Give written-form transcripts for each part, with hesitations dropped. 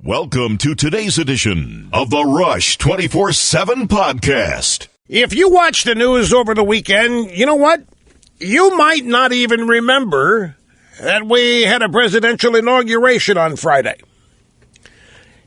Welcome to today's edition of the Rush 24/7 podcast. If you watched the news over the weekend, you know what? You might not even remember that we had a presidential inauguration on Friday.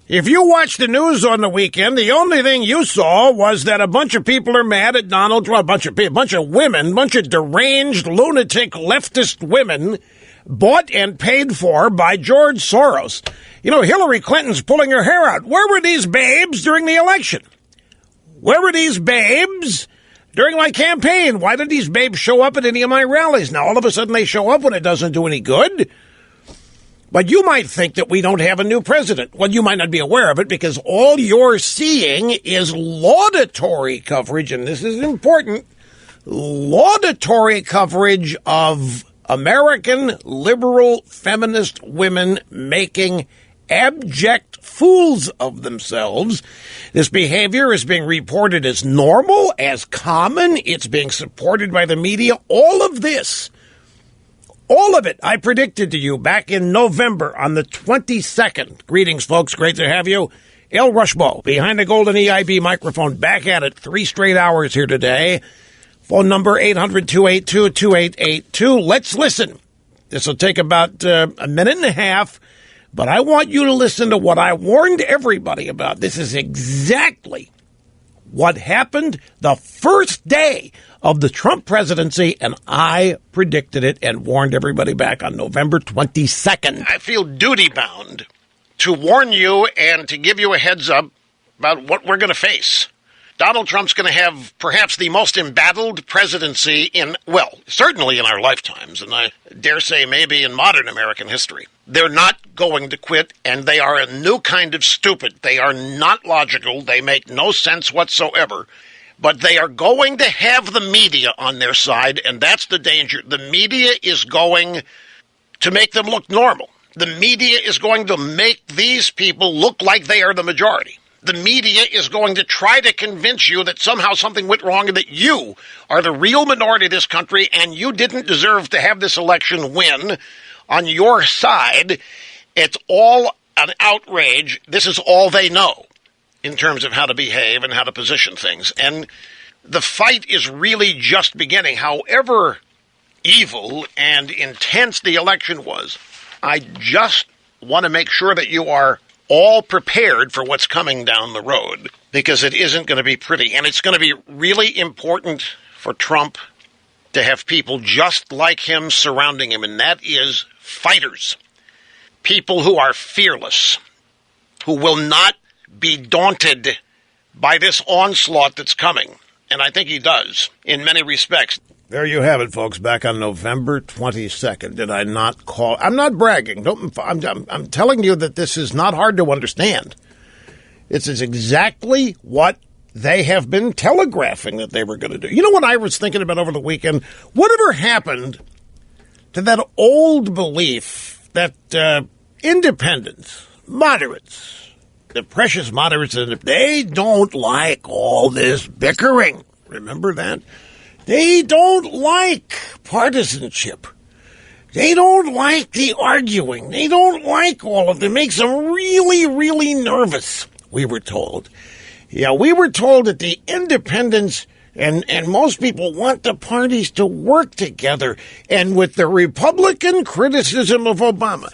If you watched the news on the weekend, the only thing you saw was that a bunch of people are mad at Donald Trump, a bunch of women, a bunch of deranged, lunatic, leftist women bought and paid for by George Soros. You know, Hillary Clinton's pulling her hair out. Where were these babes during the election? Where were these babes during my campaign? Why did these babes show up at any of my rallies? Now, all of a sudden they show up when it doesn't do any good. But you might think that we don't have a new president. Well, you might not be aware of it because all you're seeing is laudatory coverage, and this is important, laudatory coverage of American liberal feminist women making abject fools of themselves. This behavior is being reported as normal, as common. It's being supported by the media. All of this, all of it, I predicted to you back in November on the 22nd. Greetings, folks. Great to have you. Rush Limbaugh, behind the Golden EIB microphone, back at it. 3 straight hours here today. Phone number 800-282-2882. Let's listen. This will take about a minute and a half, but I want you to listen to what I warned everybody about. This is exactly what happened the first day of the Trump presidency, and I predicted it and warned everybody back on November 22nd. I feel duty-bound to warn you and to give you a heads up about what we're going to face. Donald Trump's going to have perhaps the most embattled presidency in, well, certainly in our lifetimes, and I dare say maybe in modern American history. They're not going to quit, and they are a new kind of stupid. They are not logical. They make no sense whatsoever. But they are going to have the media on their side, and that's the danger. The media is going to make them look normal. The media is going to make these people look like they are the majority. The media is going to try to convince you that somehow something went wrong and that you are the real minority of this country and you didn't deserve to have this election win on your side. It's all an outrage. This is all they know in terms of how to behave and how to position things. And the fight is really just beginning. However evil and intense the election was, I just want to make sure that you are all prepared for what's coming down the road, because it isn't going to be pretty. And it's going to be really important for Trump to have people just like him surrounding him, and that is fighters, people who are fearless, who will not be daunted by this onslaught that's coming. And I think he does in many respects. There you have it, folks, back on November 22nd. Did I not call? I'm not bragging. I'm telling you that this is not hard to understand. This is exactly what they have been telegraphing that they were going to do. You know what I was thinking about over the weekend? Whatever happened to that old belief that independents, moderates, the precious moderates, they don't like all this bickering. Remember that? They don't like partisanship. They don't like the arguing. They don't like all of it. It makes them really, really nervous, we were told. Yeah, we were told that the independents and most people want the parties to work together. And with the Republican criticism of Obama,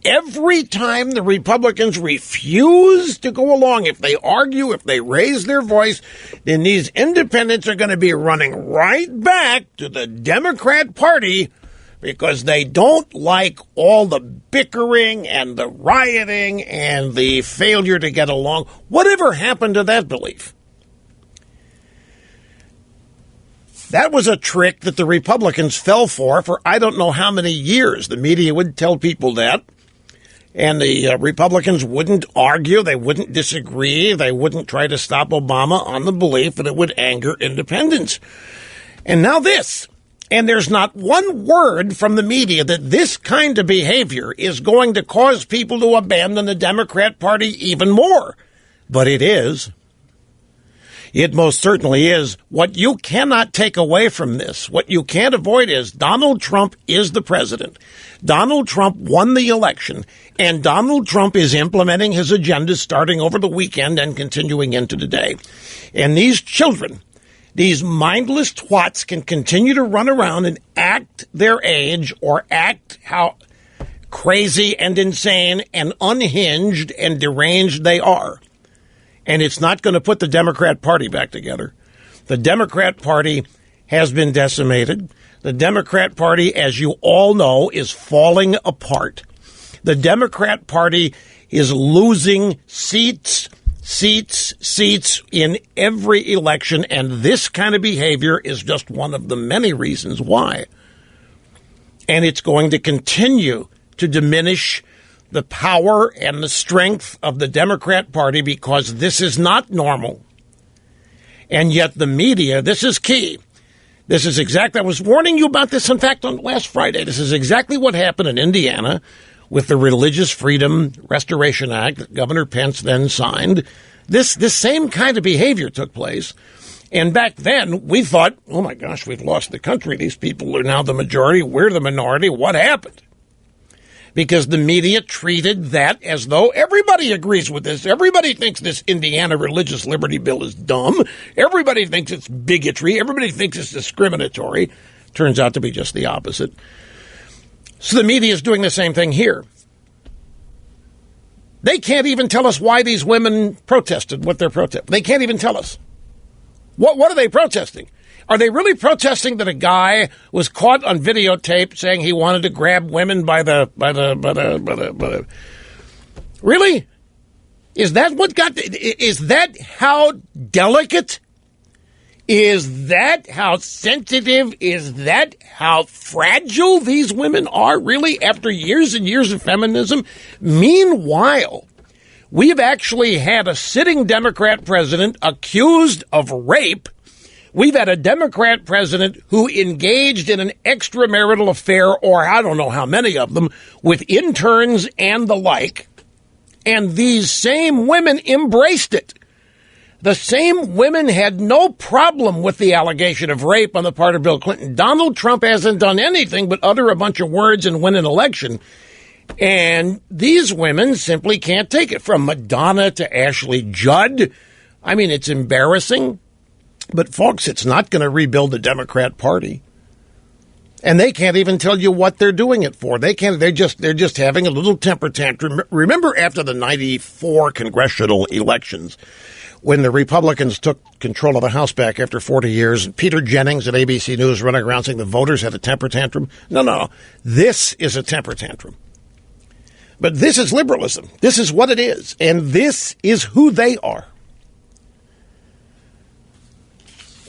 every time the Republicans refuse to go along, if they argue, if they raise their voice, then these independents are going to be running right back to the Democrat Party because they don't like all the bickering and the rioting and the failure to get along. Whatever happened to that belief? That was a trick that the Republicans fell for I don't know how many years. The media would tell people that. And the Republicans wouldn't argue, they wouldn't disagree, they wouldn't try to stop Obama on the belief that it would anger independents. And now this. And there's not one word from the media that this kind of behavior is going to cause people to abandon the Democrat Party even more. But it is. It most certainly is. What you cannot take away from this, what you can't avoid is Donald Trump is the president. Donald Trump won the election, and Donald Trump is implementing his agenda starting over the weekend and continuing into today. And these children, these mindless twats, can continue to run around and act their age or act how crazy and insane and unhinged and deranged they are. And it's not going to put the Democrat Party back together. The Democrat Party has been decimated. The Democrat Party, as you all know, is falling apart. The Democrat Party is losing seats in every election, and this kind of behavior is just one of the many reasons why. And it's going to continue to diminish the power and the strength of the Democrat Party because this is not normal. And yet the media, this is key. This is exactly, I was warning you about this, in fact, on last Friday. This is exactly what happened in Indiana with the Religious Freedom Restoration Act that Governor Pence then signed. This same kind of behavior took place. And back then, we thought, oh my gosh, we've lost the country. These people are now the majority. We're the minority. What happened? Because the media treated that as though everybody agrees with this. Everybody thinks this Indiana religious liberty bill is dumb. Everybody thinks it's bigotry. Everybody thinks it's discriminatory. Turns out to be just the opposite. So the media is doing the same thing here. They can't even tell us why these women protested what they're protesting. They can't even tell us. What are they protesting? Are they really protesting that a guy was caught on videotape saying he wanted to grab women by the Really? Is that what got, is that how delicate? Is that how sensitive? Is that how fragile these women are, really, after years and years of feminism? Meanwhile, we have actually had a sitting Democrat president accused of rape. We've had a Democrat president who engaged in an extramarital affair, or I don't know how many of them, with interns and the like. And these same women embraced it. The same women had no problem with the allegation of rape on the part of Bill Clinton. Donald Trump hasn't done anything but utter a bunch of words and win an election. And these women simply can't take it. From Madonna to Ashley Judd. I mean, it's embarrassing. But, folks, it's not going to rebuild the Democrat Party. And they can't even tell you what they're doing it for. They can't. They're just having a little temper tantrum. Remember after the 94 congressional elections, when the Republicans took control of the House back after 40 years, Peter Jennings at ABC News running around saying the voters had a temper tantrum? No. This is a temper tantrum. But this is liberalism. This is what it is. And this is who they are.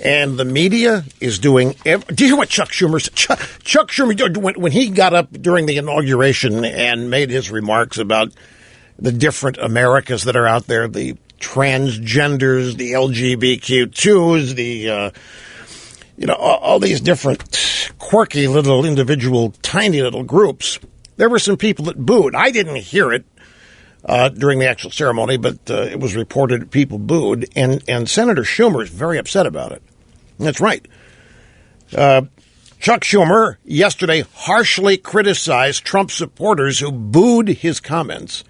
And the media is doing... Do you hear what Chuck Schumer said? Chuck Schumer, when he got up during the inauguration and made his remarks about the different Americas that are out there, the transgenders, the LGBTQs, the, all these different quirky little individual, tiny little groups, there were some people that booed. I didn't hear it during the actual ceremony, but it was reported people booed, and Senator Schumer is very upset about it. That's right. Chuck Schumer yesterday harshly criticized Trump supporters who booed his comments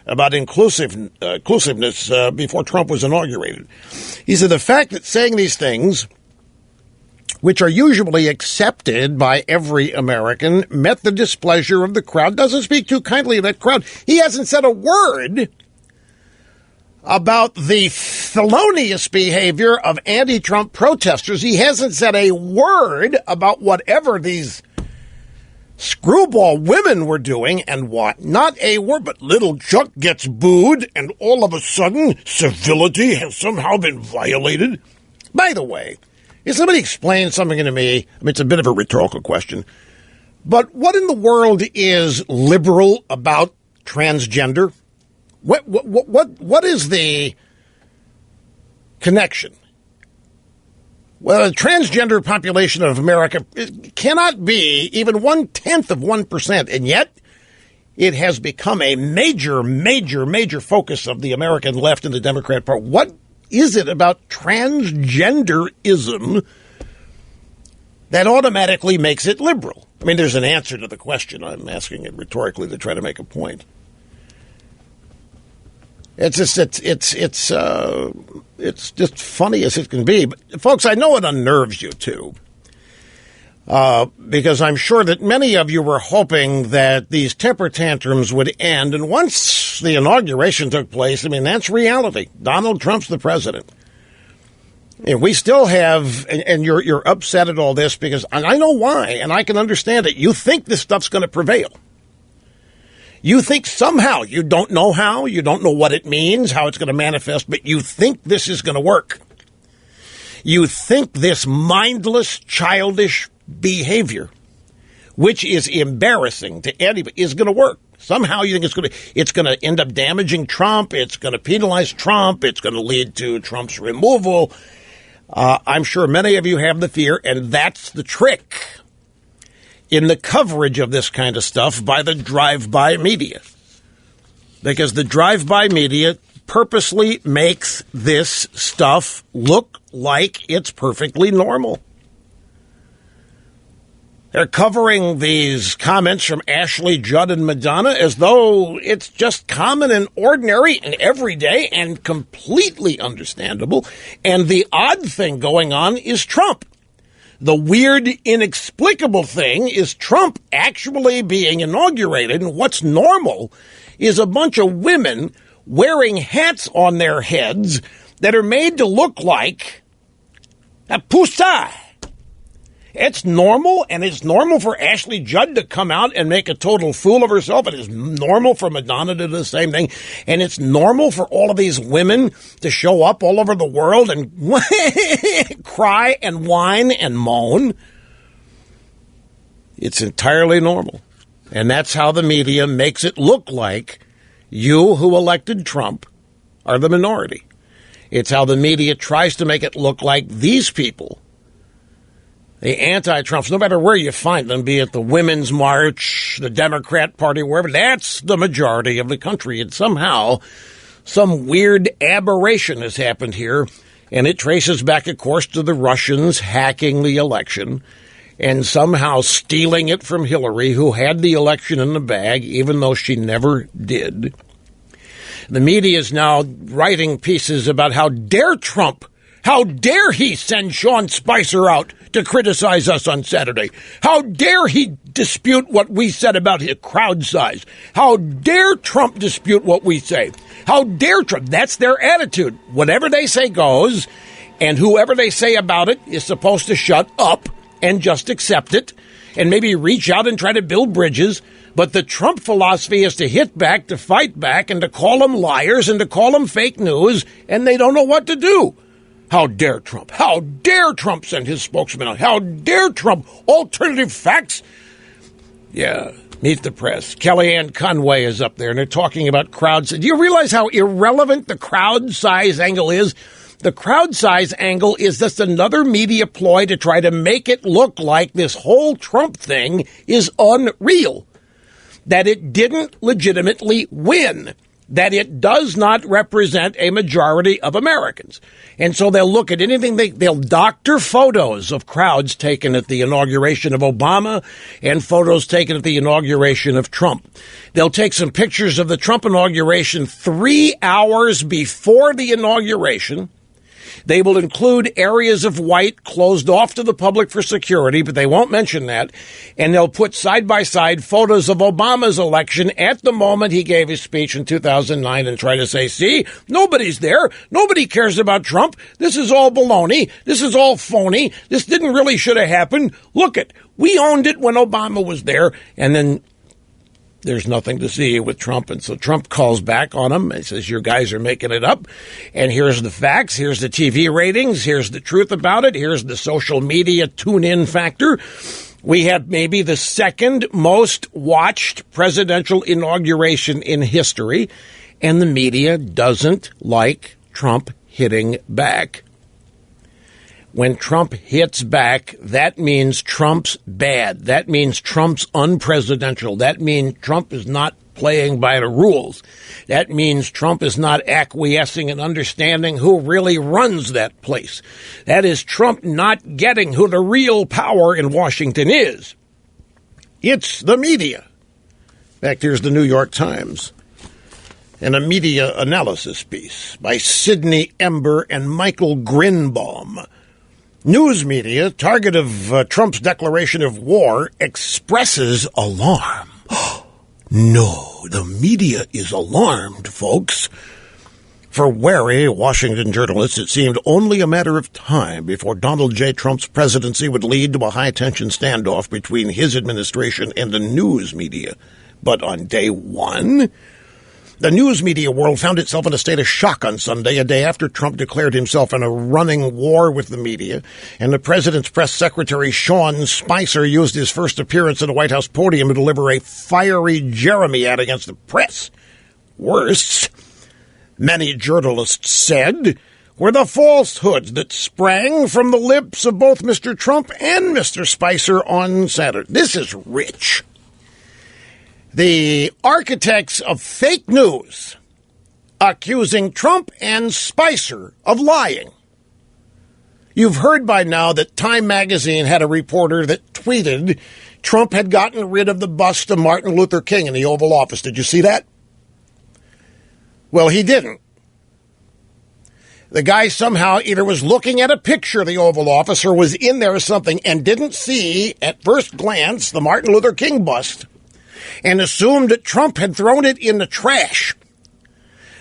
about inclusiveness before Trump was inaugurated. He said the fact that saying these things, which are usually accepted by every American, met the displeasure of the crowd, doesn't speak too kindly of that crowd. He hasn't said a word about the felonious behavior of anti-Trump protesters. He hasn't said a word about whatever these screwball women were doing and what. Not a word, but little Chuck gets booed, and all of a sudden, civility has somehow been violated. By the way, can somebody explain something to me? I mean, it's a bit of a rhetorical question. But what in the world is liberal about transgender? What is the connection? Well, the transgender population of America cannot be even 0.1% of 1%, and yet it has become a major focus of the American left and the Democrat Party. What is it about transgenderism that automatically makes it liberal? I mean, there's an answer to the question. I'm asking it rhetorically to try to make a point. It's just funny as it can be. But folks, I know it unnerves you too, because I'm sure that many of you were hoping that these temper tantrums would end. And once the inauguration took place, I mean, that's reality. Donald Trump's the president. And we still have, and you're upset at all this because, and I know why, and I can understand it. You think this stuff's going to prevail. You think somehow, you don't know how, you don't know what it means, how it's going to manifest, but you think this is going to work. You think this mindless, childish behavior, which is embarrassing to anybody, is going to work. Somehow you think it's going to end up damaging Trump, it's going to penalize Trump, it's going to lead to Trump's removal. I'm sure many of you have the fear, and that's the trick in the coverage of this kind of stuff by the drive-by media. Because the drive-by media purposely makes this stuff look like it's perfectly normal. They're covering these comments from Ashley Judd and Madonna as though it's just common and ordinary and everyday and completely understandable. And the odd thing going on is Trump. The weird, inexplicable thing is Trump actually being inaugurated, and what's normal is a bunch of women wearing hats on their heads that are made to look like a poussai. It's normal, and it's normal for Ashley Judd to come out and make a total fool of herself. It is normal for Madonna to do the same thing. And it's normal for all of these women to show up all over the world and cry and whine and moan. It's entirely normal. And that's how the media makes it look like you who elected Trump are the minority. It's how the media tries to make it look like these people, the anti-Trumps, no matter where you find them, be it the Women's March, the Democrat Party, wherever, that's the majority of the country. And somehow, some weird aberration has happened here, and it traces back, of course, to the Russians hacking the election and somehow stealing it from Hillary, who had the election in the bag, even though she never did. The media is now writing pieces about how dare Trump, how dare he send Sean Spicer out to criticize us on Saturday? How dare he dispute what we said about his crowd size? How dare Trump dispute what we say? How dare Trump? That's their attitude. Whatever they say goes, and whoever they say about it is supposed to shut up and just accept it and maybe reach out and try to build bridges. But the Trump philosophy is to hit back, to fight back, and to call them liars and to call them fake news, and they don't know what to do. How dare Trump? How dare Trump send his spokesman out? How dare Trump? Alternative facts? Yeah, meet the press. Kellyanne Conway is up there, and they're talking about crowds. Do you realize how irrelevant the crowd size angle is? The crowd size angle is just another media ploy to try to make it look like this whole Trump thing is unreal, that it didn't legitimately win, that it does not represent a majority of Americans. And so they'll look at anything, they'll doctor photos of crowds taken at the inauguration of Obama and photos taken at the inauguration of Trump. They'll take some pictures of the Trump inauguration 3 hours before the inauguration. They will include areas of white closed off to the public for security, but they won't mention that. And they'll put side-by-side photos of Obama's election at the moment he gave his speech in 2009 and try to say, see, nobody's there. Nobody cares about Trump. This is all baloney. This is all phony. This didn't really should have happened. Look it. We owned it when Obama was there. And then there's nothing to see with Trump. And so Trump calls back on him and says, your guys are making it up. And here's the facts. Here's the TV ratings. Here's the truth about it. Here's the social media tune-in factor. We have maybe the second most watched presidential inauguration in history. And the media doesn't like Trump hitting back. When Trump hits back, that means Trump's bad. That means Trump's unpresidential. That means Trump is not playing by the rules. That means Trump is not acquiescing and understanding who really runs that place. That is Trump not getting who the real power in Washington is. It's the media. In fact, here's the New York Times and a media analysis piece by Sidney Ember and Michael Grinbaum. News media, target of Trump's declaration of war, expresses alarm. No, the media is alarmed, folks. For wary Washington journalists, it seemed only a matter of time before Donald J. Trump's presidency would lead to a high-tension standoff between his administration and the news media. But on day one, the news media world found itself in a state of shock on Sunday, a day after Trump declared himself in a running war with the media, and the president's press secretary, Sean Spicer, used his first appearance at a White House podium to deliver a fiery Jeremy ad against the press. Worse, many journalists said, were the falsehoods that sprang from the lips of both Mr. Trump and Mr. Spicer on Saturday. This is rich. The architects of fake news accusing Trump and Spicer of lying. You've heard by now that Time magazine had a reporter that tweeted Trump had gotten rid of the bust of Martin Luther King in the Oval Office. Did you see that? Well, he didn't. The guy somehow either was looking at a picture of the Oval Office or was in there or something and didn't see, at first glance, the Martin Luther King bust, and assumed that Trump had thrown it in the trash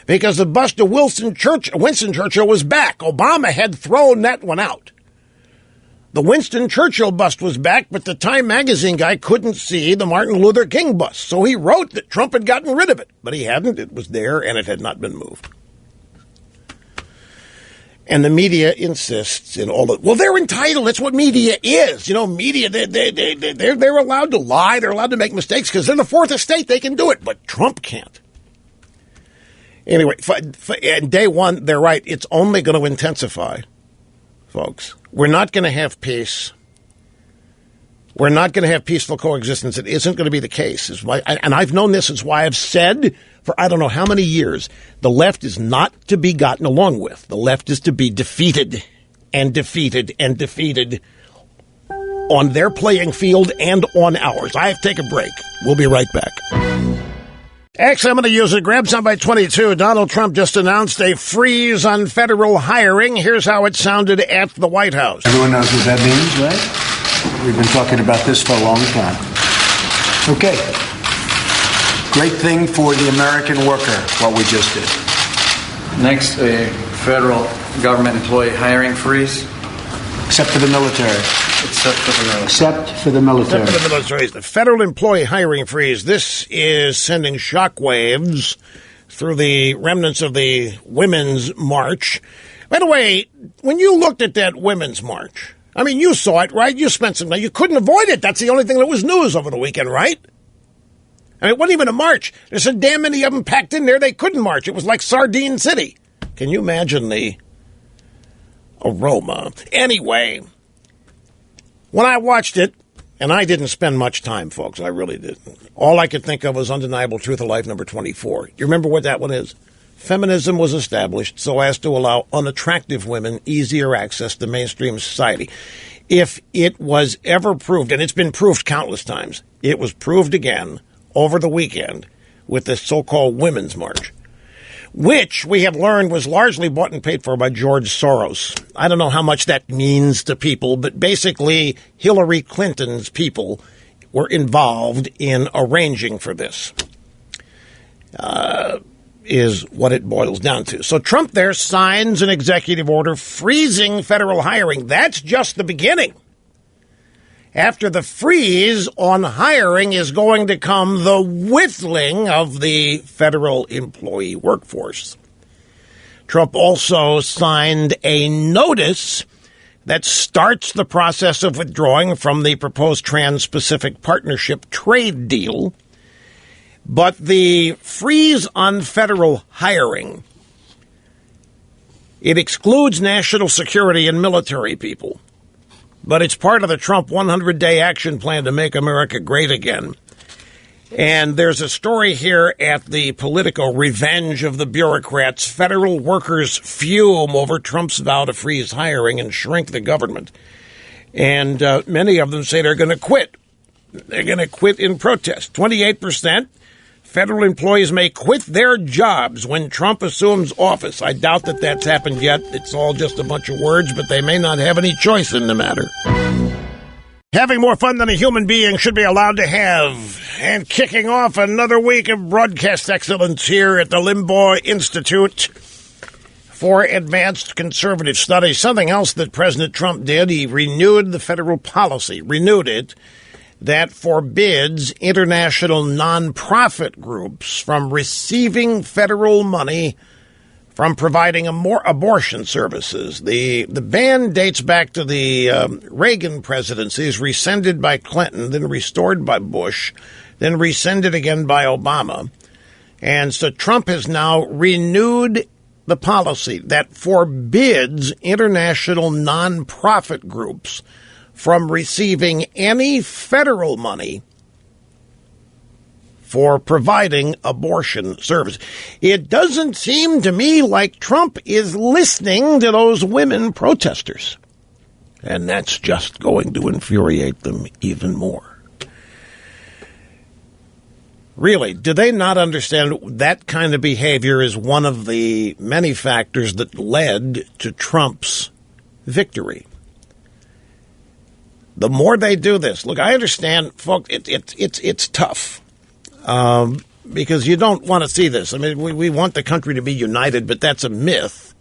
because the bust of Winston Churchill was back. Obama had thrown that one out. The Winston Churchill bust was back, but the Time magazine guy couldn't see the Martin Luther King bust, so he wrote that Trump had gotten rid of it. But he hadn't. It was there, and it had not been moved. And the media insists in all of, well, they're entitled. That's what media is. You know, media, they're allowed to lie. They're allowed to make mistakes because they're the fourth estate. They can do it, but Trump can't. Anyway, and day one, they're right. It's only going to intensify, folks. We're not going to have peace. We're not going to have peaceful coexistence. It isn't going to be the case. And I've known this. It's why I've said for I don't know how many years, the left is not to be gotten along with. The left is to be defeated and defeated and defeated on their playing field and on ours. I have to take a break. We'll be right back. Actually, I'm going to use it. Grab soundbite 22. Donald Trump just announced a freeze on federal hiring. Here's how it sounded at the White House. Everyone knows what that means, right? We've been talking about this for a long time. Okay. Great thing for the American worker, what we just did. Next, a federal government employee hiring freeze. Except for the military. Except for the military. Except for the military. Except for the military. The federal employee hiring freeze. This is sending shockwaves through the remnants of the Women's March. By the way, when you looked at that Women's March, I mean, you saw it, right? You spent some time. You couldn't avoid it. That's the only thing that was news over the weekend, right? I mean, it wasn't even a march. There's so damn many of them packed in there, they couldn't march. It was like Sardine City. Can you imagine the aroma? Anyway, when I watched it, and I didn't spend much time, folks, I really didn't. All I could think of was Undeniable Truth of Life number 24. You remember what that one is? Feminism was established so as to allow unattractive women easier access to mainstream society. If it was ever proved, and it's been proved countless times, it was proved again over the weekend with this so-called Women's March, which we have learned was largely bought and paid for by George Soros. I don't know how much that means to people, but basically Hillary Clinton's people were involved in arranging for this, is what it boils down to. So Trump there signs an executive order freezing federal hiring. That's just the beginning. After the freeze on hiring is going to come the whittling of the federal employee workforce. Trump also signed a notice that starts the process of withdrawing from the proposed Trans-Pacific Partnership trade deal. But the freeze on federal hiring, it excludes national security and military people. But it's part of the Trump 100-day action plan to make America great again. And there's a story here at the Politico, Revenge of the Bureaucrats. Federal workers fume over Trump's vow to freeze hiring and shrink the government. And many of them say they're going to quit. They're going to quit in protest. 28% federal employees may quit their jobs when Trump assumes office. I doubt that that's happened yet. It's all just a bunch of words, but they may not have any choice in the matter. Having more fun than a human being should be allowed to have. And kicking off another week of broadcast excellence here at the Limbaugh Institute for Advanced Conservative Studies. Something else that President Trump did, he renewed the federal policy, that forbids international nonprofit groups from receiving federal money from providing abortion services. The ban dates back to the Reagan presidencies, rescinded by Clinton, then restored by Bush, then rescinded again by Obama. And so Trump has now renewed the policy that forbids international nonprofit groups from receiving any federal money for providing abortion service. It doesn't seem to me like Trump is listening to those women protesters. And that's just going to infuriate them even more. Really, do they not understand that kind of behavior is one of the many factors that led to Trump's victory? The more they do this, look, I understand, folks, it's tough because you don't want to see this. I mean, we want the country to be united, but that's a myth.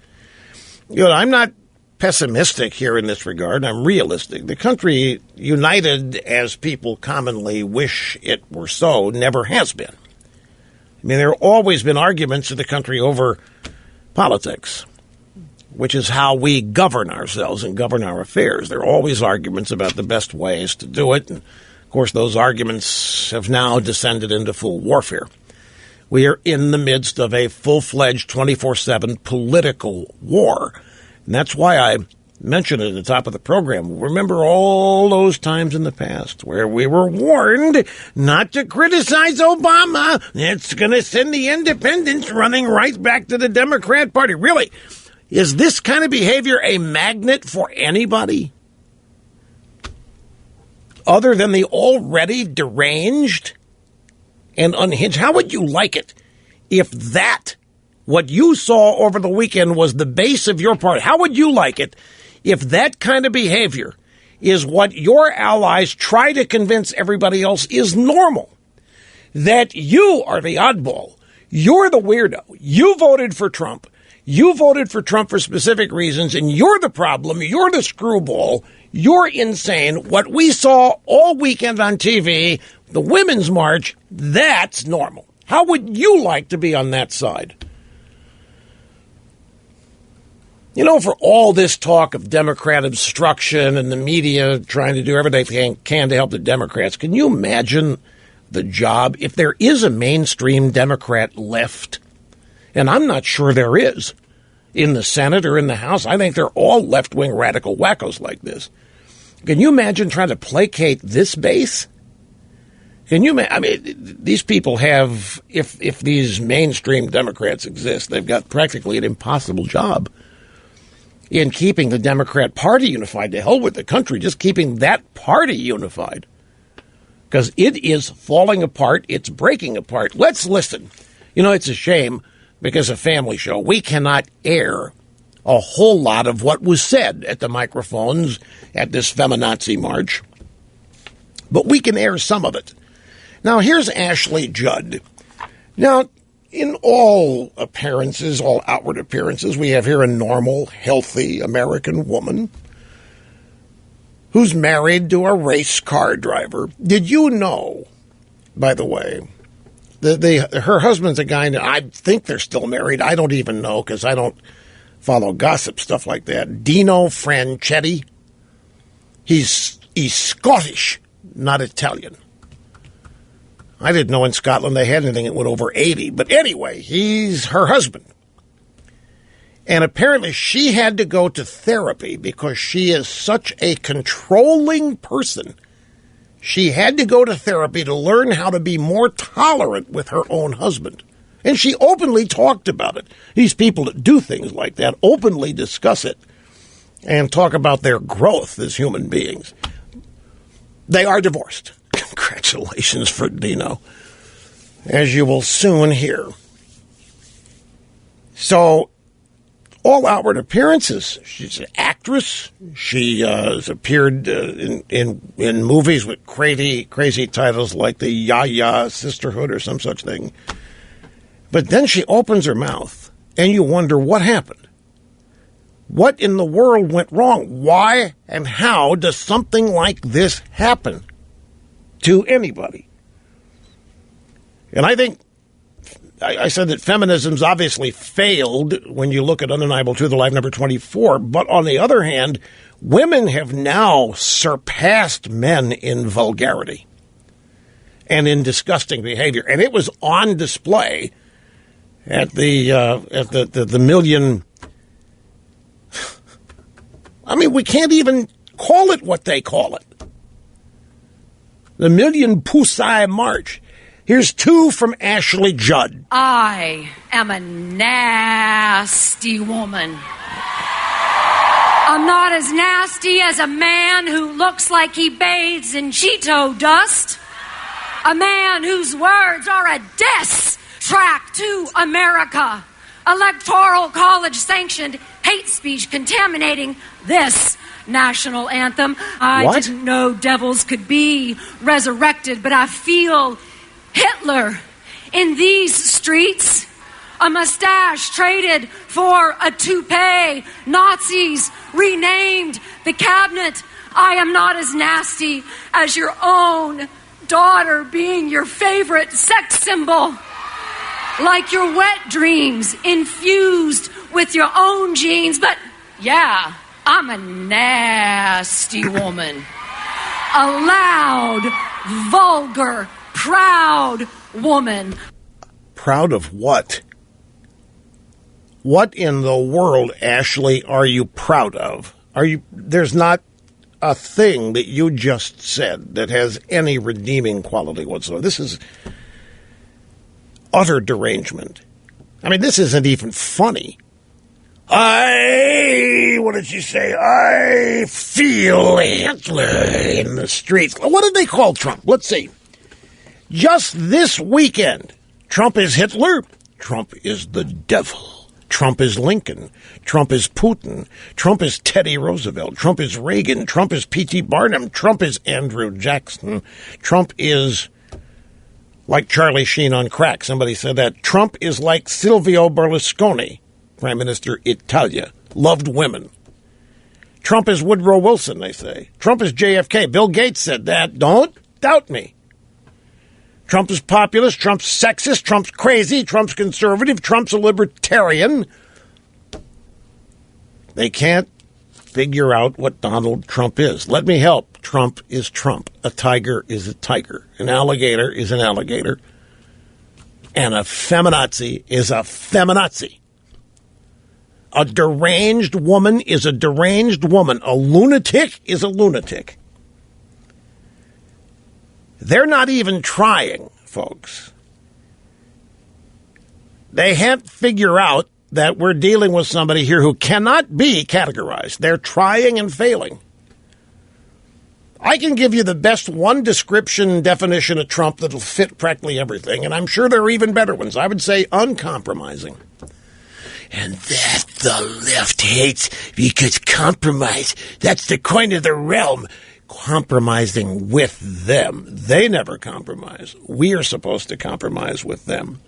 You know, I'm not pessimistic here in this regard. I'm realistic. The country, united as people commonly wish it were so, never has been. I mean, there have always been arguments in the country over politics, which is how we govern ourselves and govern our affairs. There are always arguments about the best ways to do it. And, of course, those arguments have now descended into full warfare. We are in the midst of a full-fledged 24/7 political war. And that's why I mentioned it at the top of the program. Remember all those times in the past where we were warned not to criticize Obama. It's going to send the independents running right back to the Democrat Party. Really? Is this kind of behavior a magnet for anybody other than the already deranged and unhinged? How would you like it if that, what you saw over the weekend, was the base of your party? How would you like it if that kind of behavior is what your allies try to convince everybody else is normal? That you are the oddball. You're the weirdo. You voted for Trump. You voted for Trump for specific reasons, and you're the problem. You're the screwball. You're insane. What we saw all weekend on TV, the Women's March, that's normal. How would you like to be on that side? You know, for all this talk of Democrat obstruction and the media trying to do everything they can to help the Democrats, can you imagine the job if there is a mainstream Democrat left? And I'm not sure there is in the Senate or in the House. I think they're all left-wing radical wackos like this. Can you imagine trying to placate this base? Can you? I mean, these people have, if these mainstream Democrats exist, they've got practically an impossible job in keeping the Democrat Party unified. To hell with the country, just keeping that party unified. Because it is falling apart. It's breaking apart. Let's listen. You know, it's a shame. Because a family show, we cannot air a whole lot of what was said at the microphones at this feminazi march, but we can air some of it. Now, here's Ashley Judd. Now, in all appearances, all outward appearances, we have here a normal, healthy American woman who's married to a race car driver. Did you know, by the way, her husband's a guy, and I think they're still married. I don't even know because I don't follow gossip stuff like that. Dino Franchetti. He's Scottish, not Italian. I didn't know in Scotland they had anything that went over 80. But anyway, he's her husband. And apparently she had to go to therapy because she is such a controlling person she had to go to therapy to learn how to be more tolerant with her own husband. And she openly talked about it. These people that do things like that openly discuss it and talk about their growth as human beings. They are divorced. Congratulations for Dino, as you will soon hear. So, all outward appearances. She's an actress. She has appeared in movies with crazy titles like the Ya Sisterhood or some such thing. But then she opens her mouth, and you wonder what happened. What in the world went wrong? Why and how does something like this happen to anybody? And I think I said that feminism's obviously failed when you look at Undeniable Truth Alive number 24, but on the other hand, women have now surpassed men in vulgarity and in disgusting behavior. And it was on display at the million. I mean, we can't even call it what they call it. The Million Pusai March. Here's two from Ashley Judd. I am a nasty woman. I'm not as nasty as a man who looks like he bathes in Cheeto dust. A man whose words are a diss track to America. Electoral college sanctioned hate speech contaminating this national anthem. I didn't know devils could be resurrected, but I feel Hitler in these streets. A mustache traded for a toupee. Nazis renamed the cabinet. I am not as nasty as your own daughter being your favorite sex symbol. Like your wet dreams infused with your own genes. But yeah, I'm a nasty woman. A loud, vulgar, proud woman. Proud of what? What in the world, Ashley, are you proud of? There's not a thing that you just said that has any redeeming quality whatsoever. This is utter derangement. I mean, this isn't even funny. What did she say? I feel Hitler in the streets. What did they call Trump? Let's see. Just this weekend, Trump is Hitler. Trump is the devil. Trump is Lincoln. Trump is Putin. Trump is Teddy Roosevelt. Trump is Reagan. Trump is P.T. Barnum. Trump is Andrew Jackson. Trump is like Charlie Sheen on crack. Somebody said that. Trump is like Silvio Berlusconi, Prime Minister Italia. Loved women. Trump is Woodrow Wilson, they say. Trump is JFK. Bill Gates said that. Don't doubt me. Trump is populist. Trump's sexist. Trump's crazy. Trump's conservative. Trump's a libertarian. They can't figure out what Donald Trump is. Let me help. Trump is Trump. A tiger is a tiger. An alligator is an alligator. And a feminazi is a feminazi. A deranged woman is a deranged woman. A lunatic is a lunatic. They're not even trying, folks. They can't figure out that we're dealing with somebody here who cannot be categorized. They're trying and failing. I can give you the best one description definition of Trump that'll fit practically everything, and I'm sure there are even better ones. I would say uncompromising. And that the left hates because compromise, that's the coin of the realm. Compromising with them. They never compromise. We are supposed to compromise with them.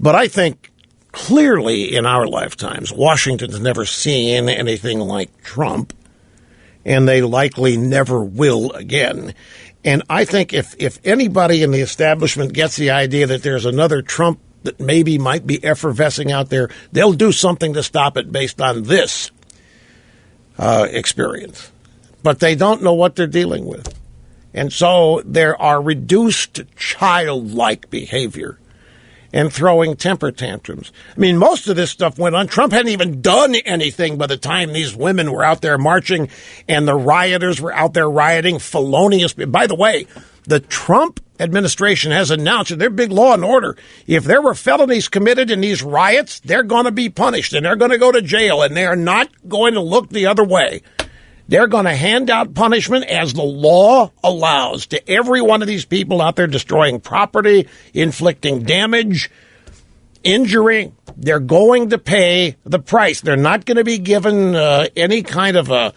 But I think clearly in our lifetimes, Washington's never seen anything like Trump, and they likely never will again. And I think if anybody in the establishment gets the idea that there's another Trump that maybe might be effervescing out there, they'll do something to stop it based on this experience. But they don't know what they're dealing with. And so there are reduced childlike behavior and throwing temper tantrums. I mean, most of this stuff went on. Trump hadn't even done anything by the time these women were out there marching and the rioters were out there rioting, felonious. By the way, the Trump administration has announced in their big law and order, if there were felonies committed in these riots, they're going to be punished and they're going to go to jail, and they're not going to look the other way. They're going to hand out punishment as the law allows to every one of these people out there destroying property, inflicting damage, injury. They're going to pay the price. They're not going to be given any kind of a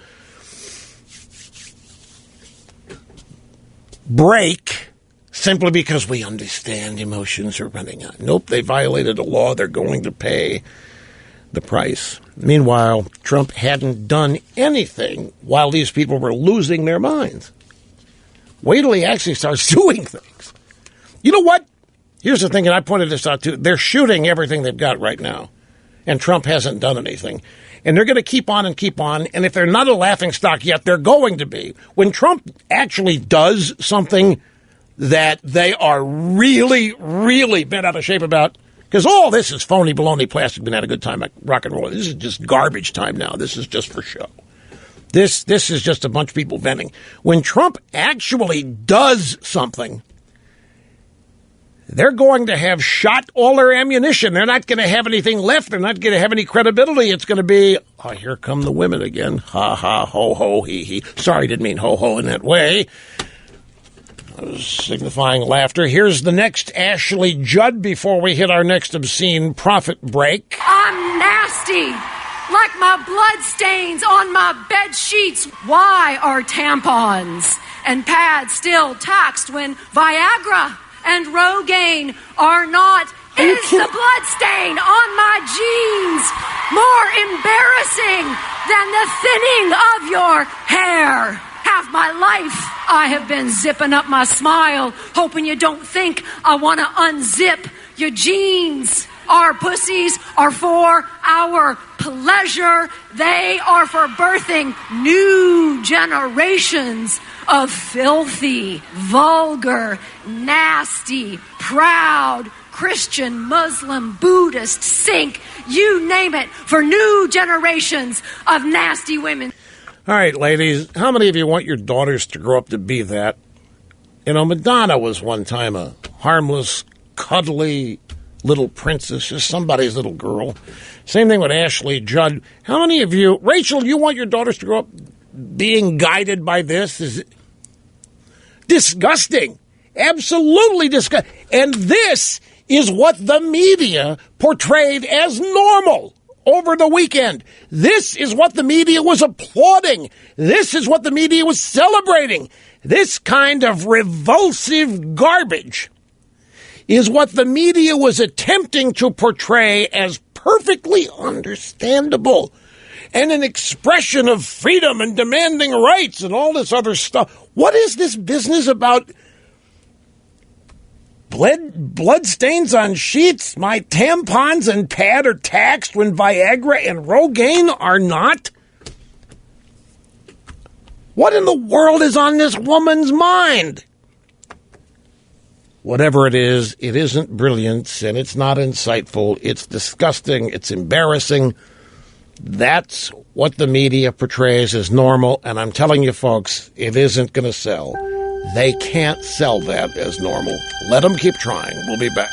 break simply because we understand emotions are running out. Nope, they violated a law. They're going to pay the price. Meanwhile, Trump hadn't done anything while these people were losing their minds. Wait till he actually starts doing things. You know what? Here's the thing, and I pointed this out too. They're shooting everything they've got right now, and Trump hasn't done anything. And they're going to keep on and keep on, and if they're not a laughingstock yet, they're going to be. When Trump actually does something that they are really, really bent out of shape about, because all this is phony, baloney, plastic, been had a good time at rock and roll. This is just garbage time now. This is just for show. This is just a bunch of people venting. When Trump actually does something, they're going to have shot all their ammunition. They're not going to have anything left. They're not going to have any credibility. It's going to be, oh, here come the women again. Ha, ha, ho, ho, he, he. Sorry, didn't mean ho, ho in that way. I was signifying laughter. Here's the next Ashley Judd before we hit our next obscene profit break. I'm nasty, like my blood stains on my bed sheets. Why are tampons and pads still taxed when Viagra and Rogaine are not? Is the blood stain on my jeans more embarrassing than the thinning of your hair? Half my life I have been zipping up my smile, hoping you don't think I want to unzip your jeans. Our pussies are for our pleasure. They are for birthing new generations of filthy, vulgar, nasty, proud, Christian, Muslim, Buddhist, Sikh, you name it, for new generations of nasty women. All right, ladies, how many of you want your daughters to grow up to be that? You know, Madonna was one time a harmless, cuddly little princess, just somebody's little girl. Same thing with Ashley Judd. How many of you, Rachel, you want your daughters to grow up being guided by this? Is it disgusting? Absolutely disgusting. And this is what the media portrayed as normal over the weekend. This is what the media was applauding. This is what the media was celebrating. This kind of revulsive garbage is what the media was attempting to portray as perfectly understandable and an expression of freedom and demanding rights and all this other stuff. What is this business about blood stains on sheets? My tampons and pad are taxed when Viagra and Rogaine are not? What in the world is on this woman's mind? Whatever it is, it isn't brilliant and it's not insightful. It's disgusting. It's embarrassing. That's what the media portrays as normal. And I'm telling you, folks, it isn't going to sell. They can't sell that as normal. Let them keep trying. We'll be back.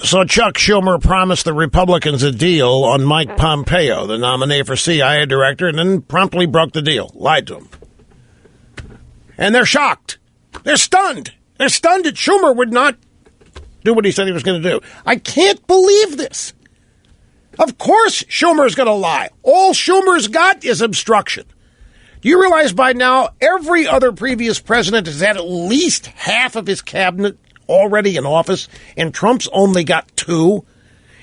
So Chuck Schumer promised the Republicans a deal on Mike Pompeo, the nominee for CIA director, and then promptly broke the deal. Lied to them. And they're shocked. They're stunned. They're stunned that Schumer would not do what he said he was going to do. I can't believe this. Of course Schumer's going to lie. All Schumer's got is obstruction. Do you realize by now every other previous president has had at least half of his cabinet already in office, and Trump's only got 2?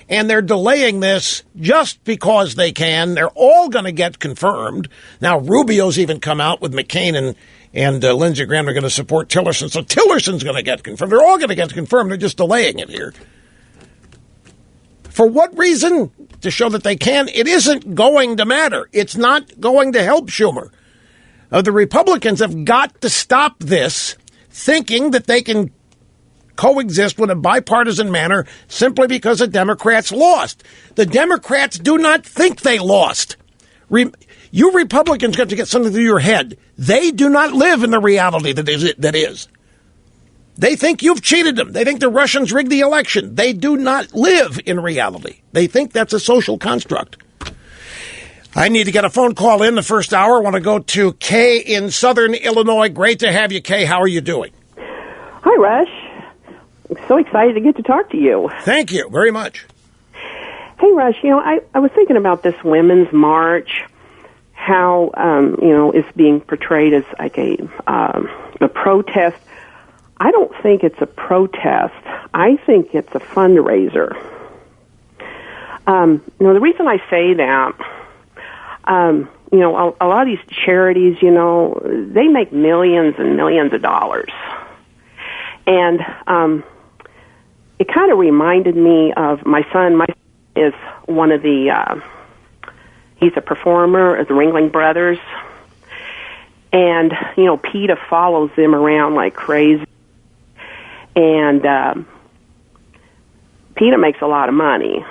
And they're delaying this just because they can. They're all going to get confirmed. Now, Rubio's even come out with McCain and Lindsey Graham are going to support Tillerson. So Tillerson's going to get confirmed. They're all going to get confirmed. They're just delaying it here. For what reason? To show that they can. It isn't going to matter. It's not going to help Schumer. The Republicans have got to stop this, thinking that they can coexist in a bipartisan manner simply because the Democrats lost. The Democrats do not think they lost. You Republicans got to get something through your head. They do not live in the reality that is. They think you've cheated them. They think the Russians rigged the election. They do not live in reality. They think that's a social construct. I need to get a phone call in the first hour. I want to go to Kay in Southern Illinois. Great to have you, Kay. How are you doing? Hi, Rush. I'm so excited to get to talk to you. Thank you very much. Hey, Rush, I was thinking about this Women's March, how, it's being portrayed as like a protest. I don't think it's a protest. I think it's a fundraiser. The reason I say that, a lot of these charities, they make millions and millions of dollars. And it kind of reminded me of my son. My son is one of he's a performer at the Ringling Brothers. And, PETA follows them around like crazy. And PETA makes a lot of money.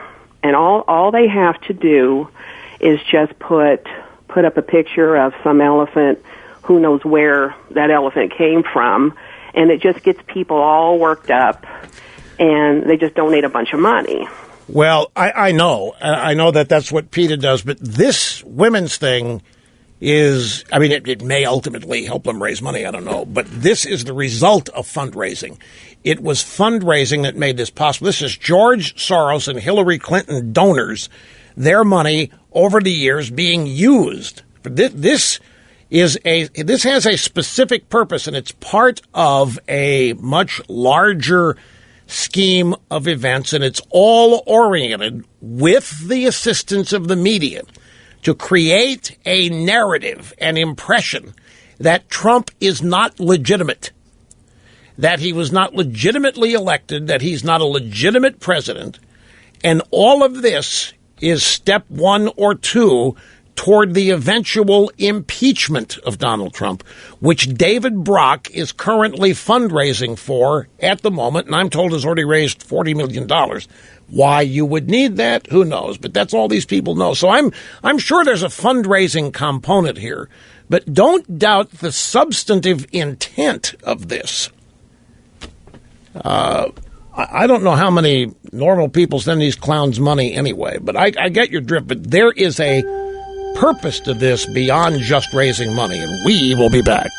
And all they have to do is just put up a picture of some elephant, who knows where that elephant came from, and it just gets people all worked up, and they just donate a bunch of money. Well, I know that that's what PETA does, but this women's thing is, it may ultimately help them raise money, I don't know, but this is the result of fundraising. It was fundraising that made this possible. This is George Soros and Hillary Clinton donors, their money over the years being used. This has a specific purpose, and it's part of a much larger scheme of events, and it's all oriented with the assistance of the media to create a narrative, an impression that Trump is not legitimate, that he was not legitimately elected, that he's not a legitimate president. And all of this is step 1 or 2 toward the eventual impeachment of Donald Trump, which David Brock is currently fundraising for at the moment, and I'm told has already raised $40 million. Why you would need that, who knows? But that's all these people know. So I'm sure there's a fundraising component here, but don't doubt the substantive intent of this. I don't know how many normal people send these clowns money anyway, but I get your drift. But there is a purpose to this beyond just raising money, and we will be back.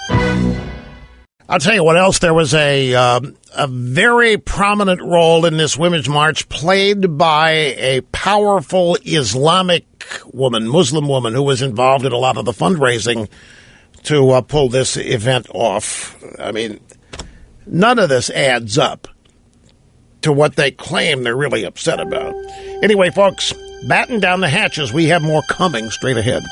I'll tell you what else. There was a very prominent role in this Women's March played by a powerful Islamic woman, Muslim woman, who was involved in a lot of the fundraising to pull this event off. None of this adds up to what they claim they're really upset about. Anyway, folks, batten down the hatches. We have more coming straight ahead.